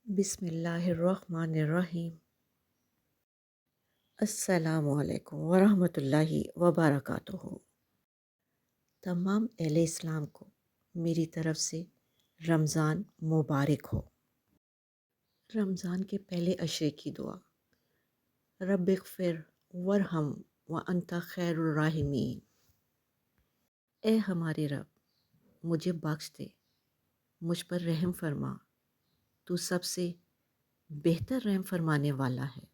بسم اللہ الرحمن الرحیم۔ السلام علیکم ورحمۃ اللہ وبرکاتہ۔ تمام اہل اسلام کو میری طرف سے رمضان مبارک ہو۔ رمضان کے پہلے عشرے کی دعا: رب اغفر ورحم وانت خیر الراحمین۔ اے ہمارے رب، مجھے بخش دے، مجھ پر رحم فرما، تو سب سے بہتر رحم فرمانے والا ہے۔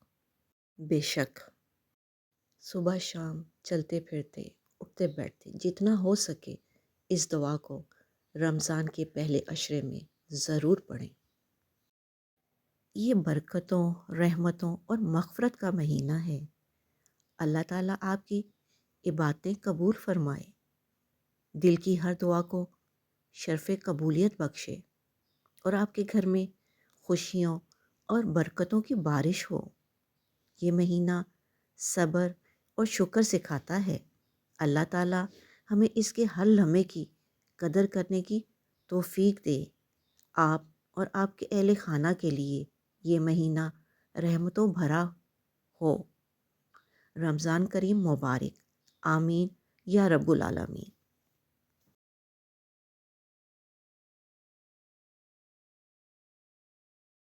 بے شک صبح شام چلتے پھرتے اٹھتے بیٹھتے جتنا ہو سکے اس دعا کو رمضان کے پہلے عشرے میں ضرور پڑھیں۔ یہ برکتوں، رحمتوں اور مغفرت کا مہینہ ہے۔ اللہ تعالیٰ آپ کی عبادتیں قبول فرمائے، دل کی ہر دعا کو شرف قبولیت بخشے اور آپ کے گھر میں خوشیوں اور برکتوں کی بارش ہو۔ یہ مہینہ صبر اور شکر سکھاتا ہے۔ اللہ تعالیٰ ہمیں اس کے ہر لمحے کی قدر کرنے کی توفیق دے۔ آپ اور آپ کے اہل خانہ کے لیے یہ مہینہ رحمتوں بھرا ہو۔ رمضان کریم مبارک۔ آمین یا رب العالمین۔